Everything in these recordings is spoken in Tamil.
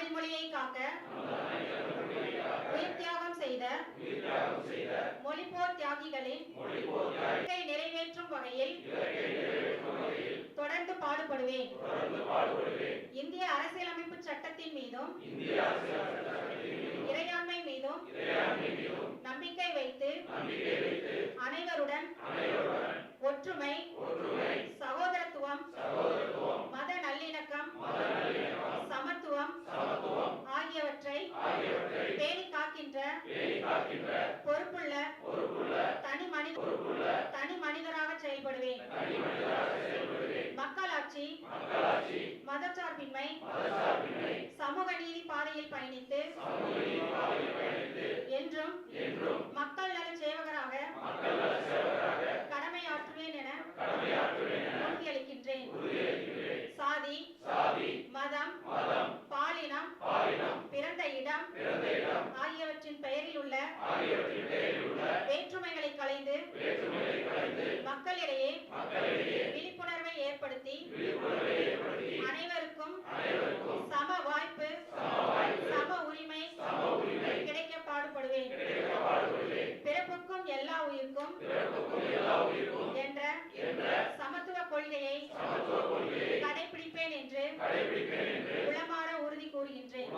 தமிழ் மொழியை காக்க உயிர் தியாகம் செய்த மொழிப்போர் தியாகிகளின் நிறைவேற்றும் வகையில் தொடர்ந்து பாடுபடுவேன். இந்திய அரசியலமைப்பு சட்டத்தின் மீதும் இறையாண்மை மீதும் நம்பிக்கை வைத்து அனைவருடன் ஒற்றுமை, சகோதரத்துவம், மத நல்லிணக்கம், சமத்துவம் ஆகியவற்றை பேணி காக்கின்ற பொறுப்புள்ள தனி மனிதராக செயல்படுவேன். மக்களாட்சி, மதச்சார்பின்மை, சமூக நீதி பாதையில் பயணித்து என்றும் மக்கள் நல சேவகராக கடமையாற்றுவேன் என உறுதியளிக்கின்றேன். சாதி, மதம், பாலினம், பிறந்த இடம் ஆகியவற்றின் பெயரில் உள்ள வேற்றுமைகளை களைந்து மக்களிடையே விழிப்புணர்வை ஏற்படுத்தி அனைவருக்கும் சம வாய்ப்பு, சம உரிமை கிடைக்க பாடுபடுவேன். பிறப்புக்கும் எல்லா உயிருக்கும் என்ற சமத்துவ கொள்கையை கடைபிடிப்பேன் என்று உளமாற உறுதி கூறுகின்றேன்.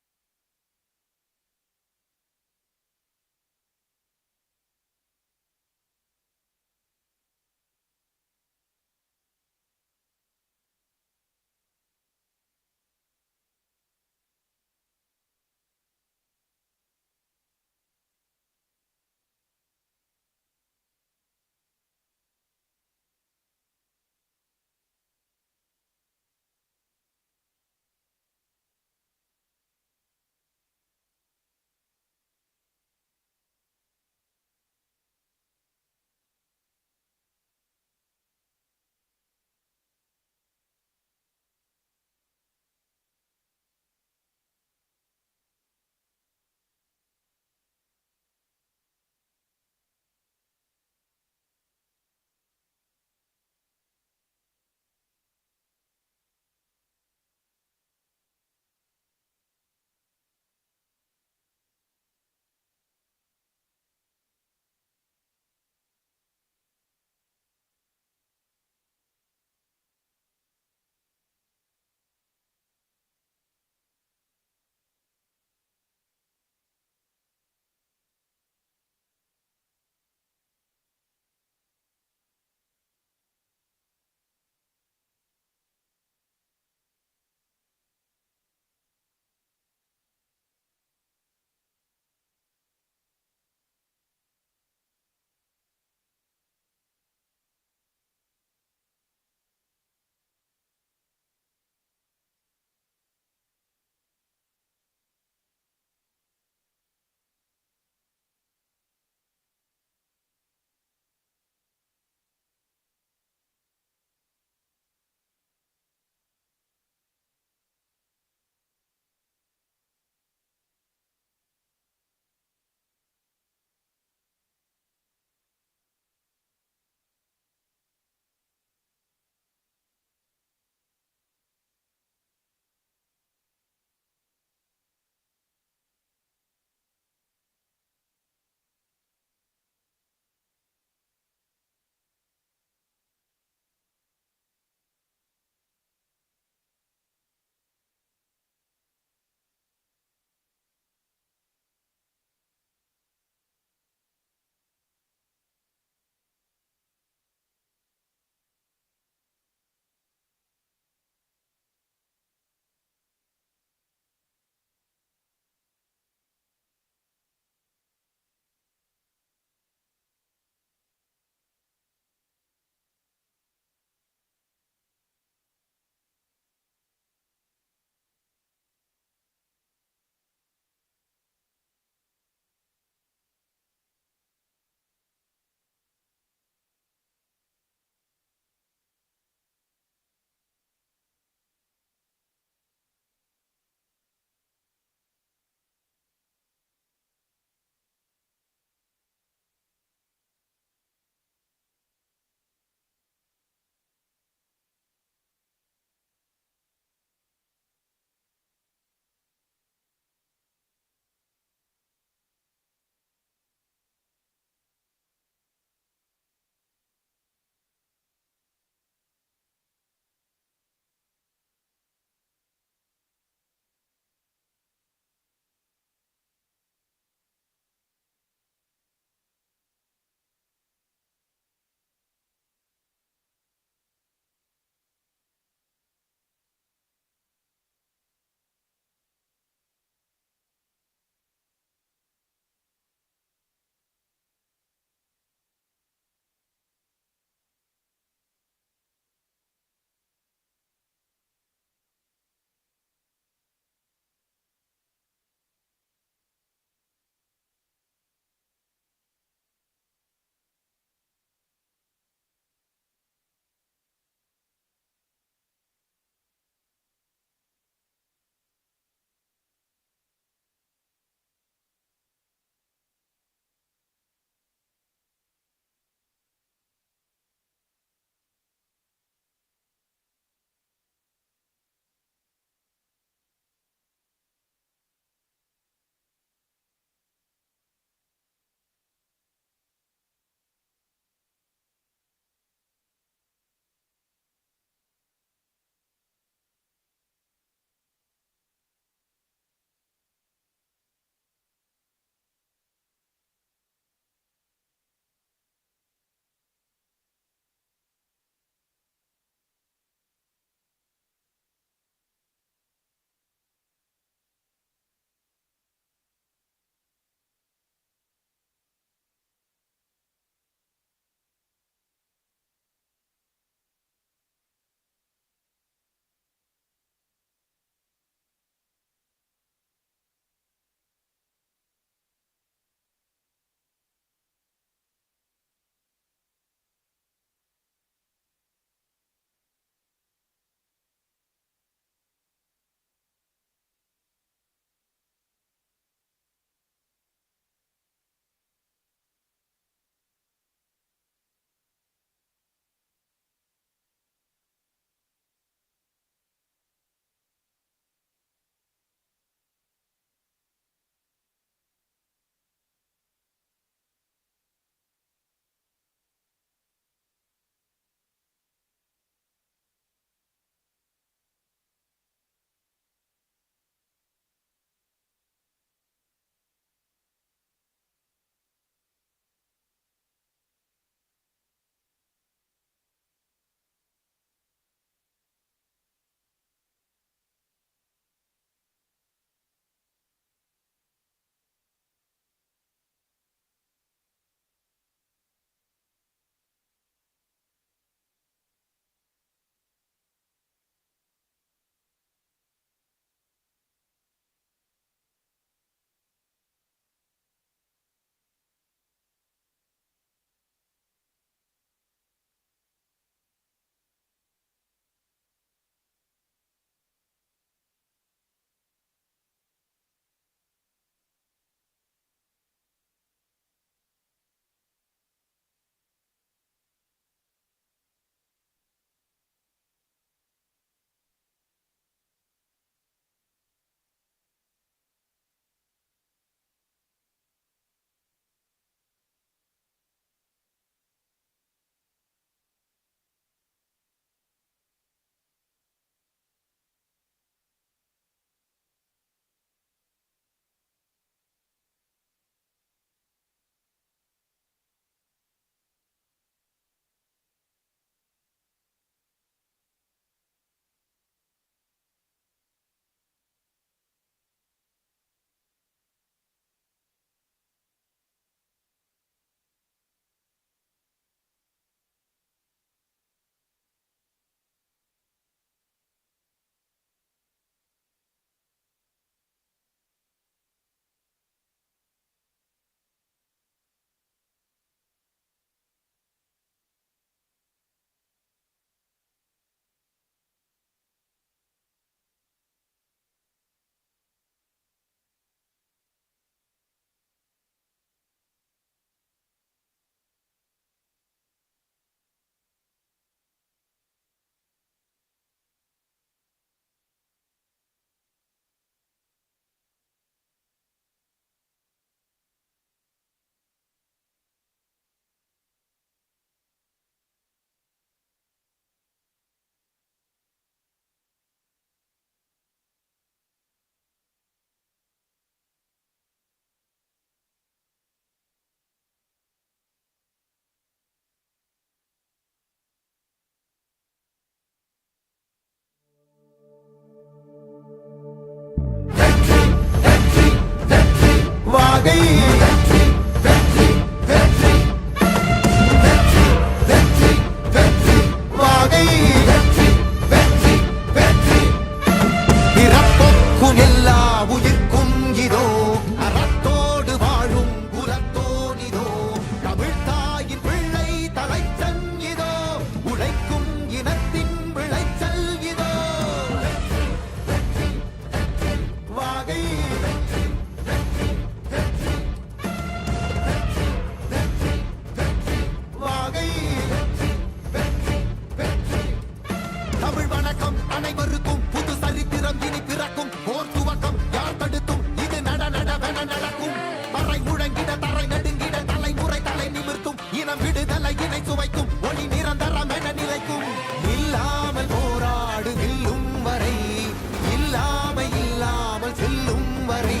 வரை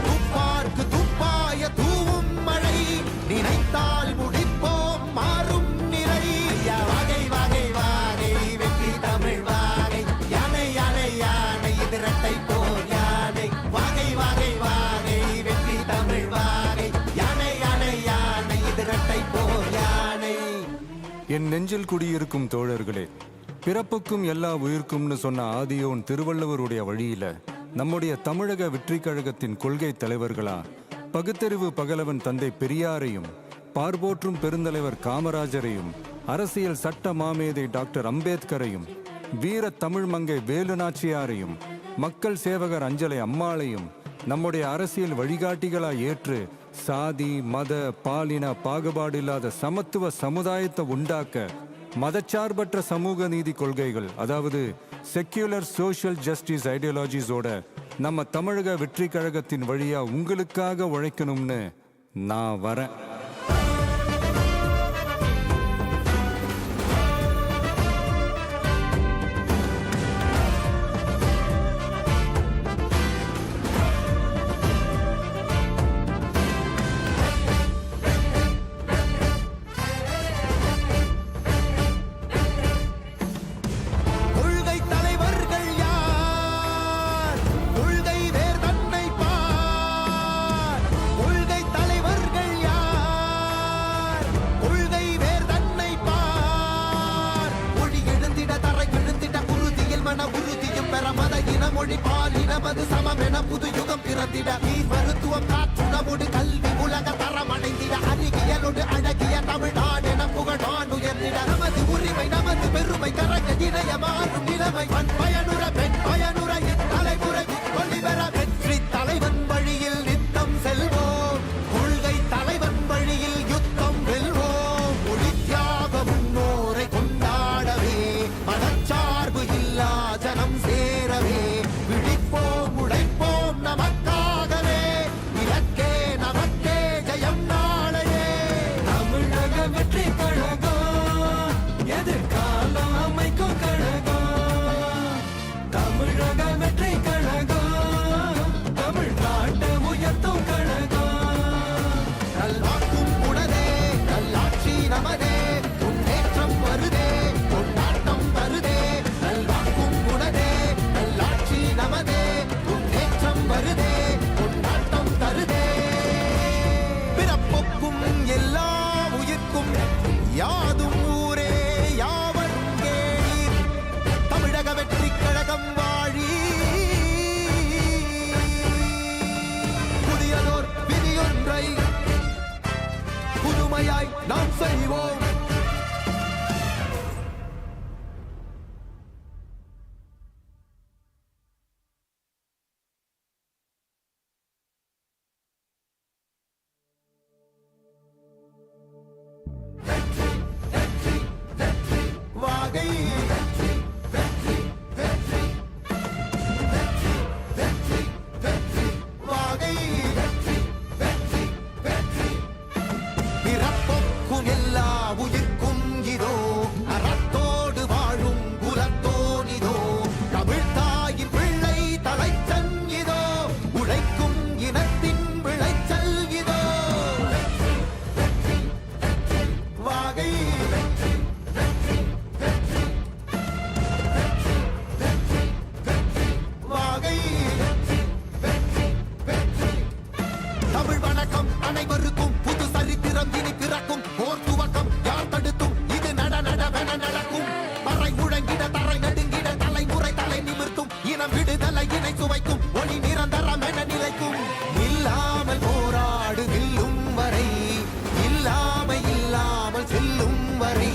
துப்பார்க்கு துப்பாய தூவும் மழை நினைத்தால் முடிப்போம் மாறும் நிலை வகை வகை வாகை வெற்றி தமிழ் வாகை யானை யானை யானை இது இரட்டை போர் யானை வகை வகை வாகை வெற்றி தமிழ் வாகை யானை யானை யானை இது இரட்டை போர் யானை. என் நெஞ்சில் குடியிருக்கும் தோழர்களே, பிறப்புக்கும் எல்லா உயிர்க்கும்னு சொன்ன ஆதியோன் திருவள்ளுவருடைய வழியில நம்முடைய தமிழக வெற்றி கழகத்தின் கொள்கை தலைவர்களா பகுத்தறிவு பகலவன் தந்தை பெரியாரையும், பார்போற்றும் பெருந்தலைவர் காமராஜரையும், அரசியல் சட்ட மாமேதை டாக்டர் அம்பேத்கரையும், வீர தமிழ் மங்கை வேலு நாச்சியாரையும், மக்கள் சேவகர் அஞ்சலை அம்மாளையும் நம்முடைய அரசியல் வழிகாட்டிகளா ஏற்று சாதி மத பாலின பாகுபாடு இல்லாத சமத்துவ சமுதாயத்தை உண்டாக்க மதச்சார்பற்ற சமூக நீதி கொள்கைகள், அதாவது செக்யூலர் சோஷியல் ஜஸ்டிஸ் ஐடியாலஜிஸோட நம்ம தமிழக வெற்றி கழகத்தின் வழியா உங்களுக்காக உழைக்கணும்னு நான் வரேன். மொழி பாலினமது சமமென புது யுகம் பிறந்திட மருத்துவம் காற்றுணவோடு கல்வி உலக தரம் அடைந்திட அறிவியலோடு அழகிய தமிழ்நாடு என புகழான் உயர்ந்திட நமது உரிமை நமது பெருமை கரங்க இணைய மாறும் நிலைமை பண் பயனுற பெண் பயனுற இத்தலைமுறை கொள்ளிபெற வெற்றி தலைவன் வழியில் நித்தம் செல்வோம் கொள்கை தலைவன் வழியில் யுத்தம் வெல்வோம் மொழி தியாக முன்னோரை கொண்டாடவே மதச்சார்பு இல்லா ஜனம் சேரவே விழிப்போம் உழைப்போம் நமக்காகவே இலக்கே நமக்கே ஜெயம் நாளையே தமிழக வெற்றி கழகம் எதிர்காலம் அமைக்கும் கழகம் தமிழக வெற்றி கழகம் தமிழ்நாட்டை உயர்த்தும் கழகம் நல்வாக்கும் உடனே நல்லாட்சி நமதே முன்னேற்றம் வருதே கொண்டாட்டம் வருதே நல்வாக்கும் உடனே நல்லாட்சி நமதே முன்னேற்றம் வருதே கொண்டாட்டம் தருதே பிறப்புக்கும் எல்லா உயிர்க்கும் யாதும் ஊரே யாவரும் கேளீர் தமிழக வெற்றி கழகம் வாழி புதியதோர் விதியொன்றை புதுமையாய் நாம் செய்வோம். வாகை வாகை பிறப்புக்கும் எல்லா உயிர்க்கும் இதோ அறத்தோடு வாழும் குலத்தோனிதோ தமிழ்தாயின் பிள்ளை தலைச்சன் இதோ உழைக்கும் இனத்தின் விளைச்சல் இதோ வாகை வாகை தமிழ் வணக்கம் அனைவருக்கும் புது சரித்திரம் இனி பிறக்கும் போர் துவக்கம் யார் தடுத்தும் இது நடவென நடக்கும் மறை முழங்கிட தரை நடுங்கிட தலைமுறை தலை நிமிர்த்தும் இனம் விடுதலை இணை சுவைக்கும் ஒளி நிரந்தரம் என நிலைக்கும் இல்லாமல் போராடு நில்லும் வரை இல்லாமல் செல்லும் வரை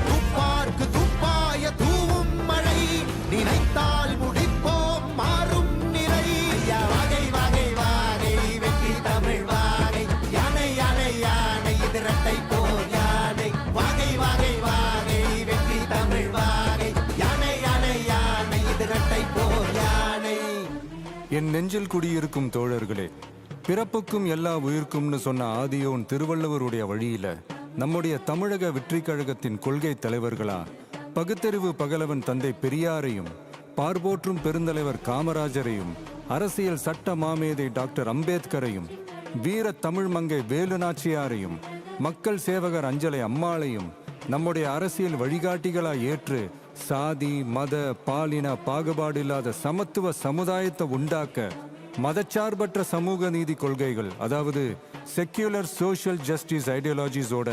துப்பார்க்கு துப்பாய தூவும் மழை நினைத்தால் முடிப்போம் மாறும் நிலை வகை வகை வாகை வெற்றி தமிழ் வாகை யானை யானை யானை இது இரட்டை போர் யானை வகை வகை வாகை வெற்றி தமிழ் வாகை யானை யானை யானை இது இரட்டை போர் யானை. என் நெஞ்சில் குடியிருக்கும் தோழர்களே, பிறப்புக்கும் எல்லா உயிர்க்கும்னு சொன்ன ஆதியோன் திருவள்ளுவருடைய வழியில நம்முடைய தமிழக வெற்றி கழகத்தின் கொள்கை தலைவர்களா பகுத்தறிவு பகலவன் தந்தை பெரியாரையும், பார்போற்றும் பெருந்தலைவர் காமராஜரையும், அரசியல் சட்ட மாமேதை டாக்டர் அம்பேத்கரையும், வீர தமிழ் மங்கை வேலு நாச்சியாரையும், மக்கள் சேவகர் அஞ்சலை அம்மாளையும் நம்முடைய அரசியல் வழிகாட்டிகளாய் ஏற்று சாதி மத பாலின பாகுபாடு இல்லாத சமத்துவ சமுதாயத்தை உண்டாக்க மதச்சார்பற்ற சமூக நீதி கொள்கைகள், அதாவது செக்யூலர் சோஷியல் ஜஸ்டிஸ் ஐடியாலஜிஸோட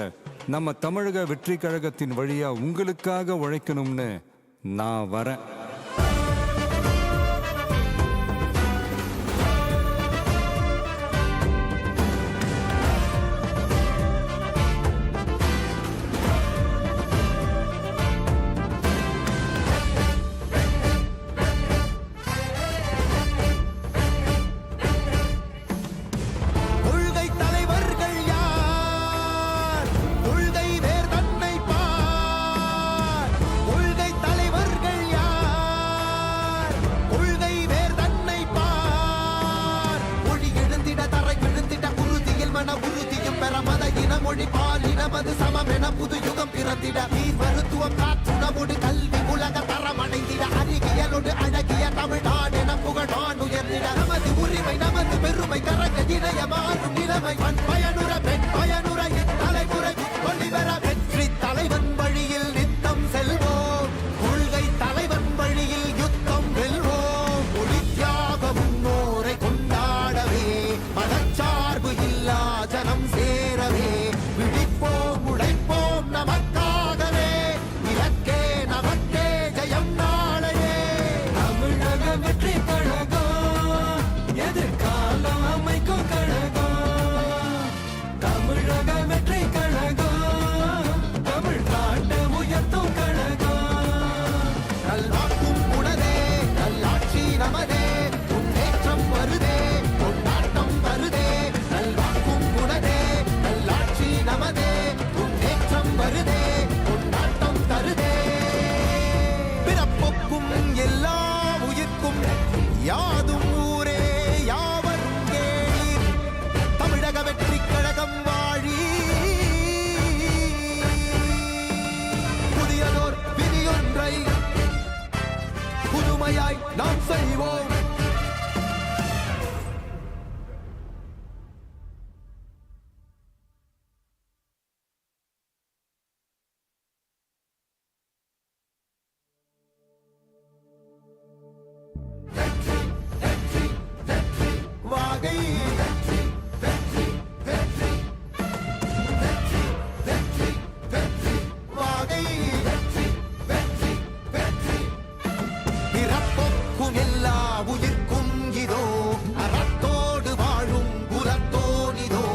நம்ம தமிழக வெற்றி கழகத்தின் வழியா உங்களுக்காக உழைக்கணும்னு நான் வரேன். கொள்கை தலைவர்கள் யார்? கொள்கை வேர் தன்னை பார். கொள்கை தலைவர்கள் யார்? கொள்கை வேர் தன்னை பார். மொழி எழுந்திட தரை விழுந்திட உறுதியில் மன உறுதியும் பெற மத இன மொழி பாலினமது சமம் என புது யுகம் பிறந்திட நீர் மருத்துவம் காற்றுணவோடு கல்வி உலக தரம் அடைந்திட அறிவியலோடு அழகிய தமிழ்நாடு என புகழான் உயர்ந்திட நமது உரிமை நமது பெருமை கரங்க இணைய மாறும் நிலைமை மண் பயனுற பெண் பயனுற தலைமுறை ஒளிவர வெற்றி தலைவன் வழியில் நித்தம் செல்வோம். கொள்கை தலைவன் வழியில் யுத்தம் வெல்வோம். ஒளி தியாக முன்னோரை கொண்டாடவே மதச்சார்பு இல்லா ஜனம் சேரவே விழிப்போம் உழைப்போம் நமக்காகவே இலக்கே நமக்கே ஜெயம் நாளையே. தமிழக வெற்றி கழகம் எதிர்காலம் அமைக்கும் கழகம். தமிழக வெற்றி கழகம் தமிழ்நாட்டை உயர்த்தும் கழகம். நல்வாக்கும் உணதே நல்லாட்சி நமதே முன்னேற்றம் வருதே கொண்டாட்டம் வருதே. நல்வாக்கும் உணதே நல்லாட்சி நமதே முன்னேற்றம் வருதே கொண்டாட்டம் தருதே. பிறப்புக்கும் எல்லா உயிர்க்கும் யாதும் ஊரே யாவரும் கேளீர். தமிழக வெற்றி கழகம் வாழி. புதியதோர் விதியொன்றை புதுமையாய் நாம் செய்வோம். வாகை வாகை பிறப்புக்கும் எல்லா உயிர்க்கும் இதோ அறத்தோடு வாழும் குலத்தோனிதோ.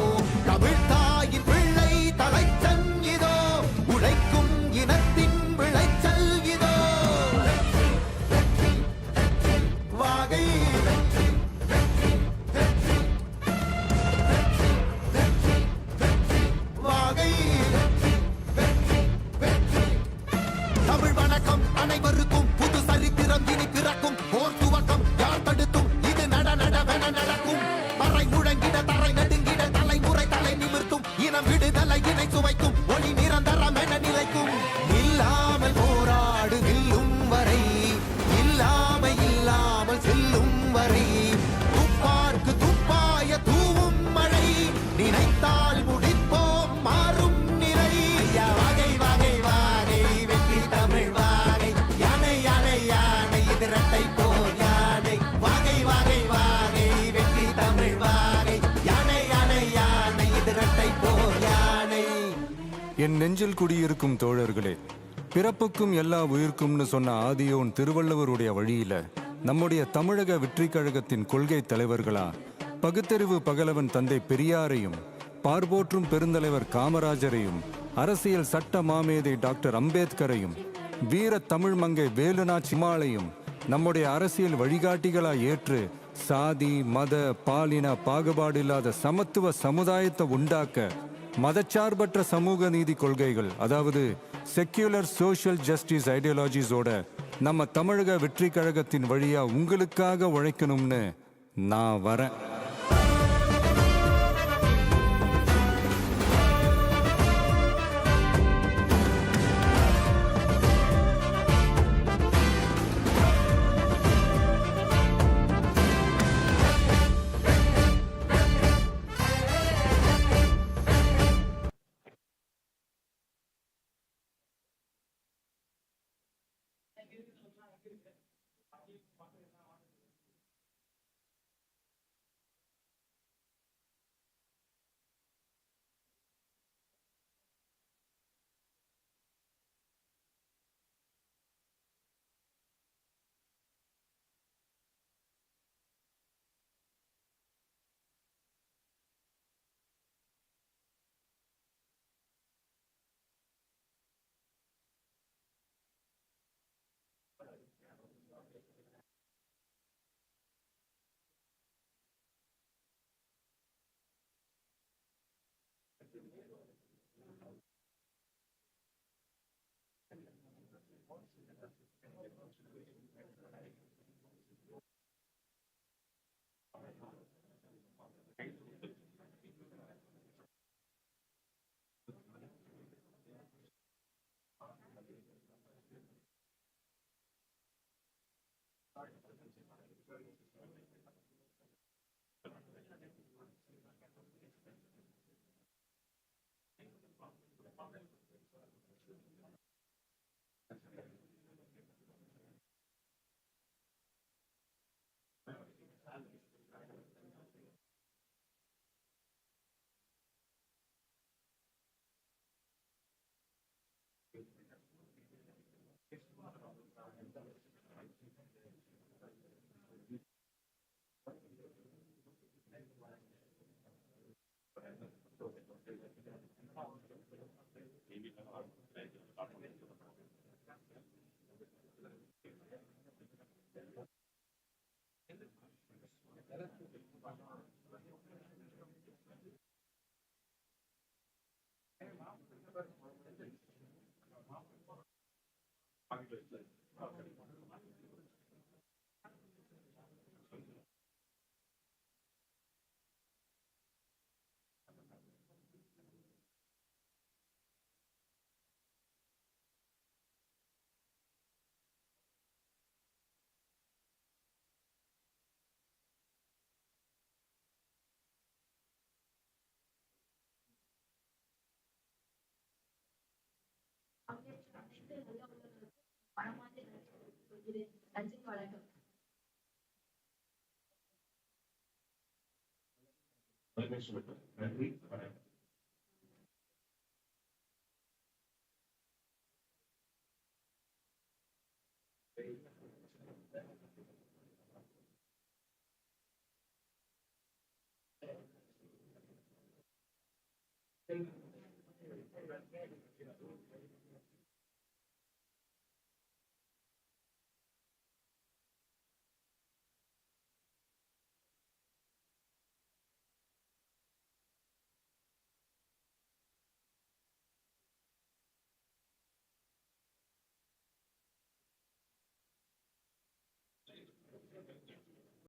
தமிழ்தாயின் பிள்ளை தலைச்சன் இதோ உழைக்கும் இனத்தின் விளைச்சல் இதோ. வாகை வாகை தமிழ் வணக்கம் அனைவருக்கும் புது சரித்திரம் இனி பிறக்கும். போர் துவக்கம் யார் தடுத்தும் இது நடவென நடக்கும். பறை முழங்கிட தரை நடுங்கிட தலைமுறை தலை நிமிர்த்தும். இனம் விடுதலை இணை சுவைக்கும் ஒளி நிரந்தரம் என நிலைக்கும். இல்லாமல் போராடு வெல்லும் வரை இல்லாமல் செல்லும் வரை துப்பார்க்கு துப்பாய தூவும் மழை நினைத்தால் முடிப்போம் மாறும் நிலை. வாகை வாகை வாகை வெற்றி தமிழ் வாகை யானை யானை யானை இது இரட்டை போர் யானை. வாகை வாகை வாகை வெற்றி தமிழ் வாகை யானை யானை யானை இது இரட்டை போர் யானை. என் நெஞ்சில் குடியிருக்கும் தோழர்களே, பிறப்புக்கும் எல்லா உயிர்க்கும்னு சொன்ன ஆதியோன் திருவள்ளுவருடைய வழியில நம்முடைய தமிழக வெற்றி கழகத்தின் கொள்கை தலைவர்களா பகுத்தறிவு பகலவன் தந்தை பெரியாரையும், பார்போற்றும் பெருந்தலைவர் காமராஜரையும், அரசியல் சட்ட மாமேதை டாக்டர் அம்பேத்கரையும், வீர தமிழ் மங்கை வேலு நாச்சியாரையும் நம்முடைய அரசியல் வழிகாட்டிகளாய் ஏற்று சாதி மத பாலின பாகுபாடு இல்லாத சமத்துவ சமுதாயத்தை உண்டாக்க மதச்சார்பற்ற சமூக நீதி கொள்கைகள், அதாவது செக்யூலர் சோஷியல் ஜஸ்டிஸ் ஐடியாலஜிஸோட நம்ம தமிழக வெற்றி கழகத்தின் வழியா உங்களுக்காக உழைக்கணும்னு நான் வரேன். பங்கேற்ற அனைத்து நல்ல உள்ளவர்களுக்கும் மனமார்ந்த நன்றிகளை சொல்கிறேன். நன்றி, வணக்கம். நன்றி, வணக்கம்.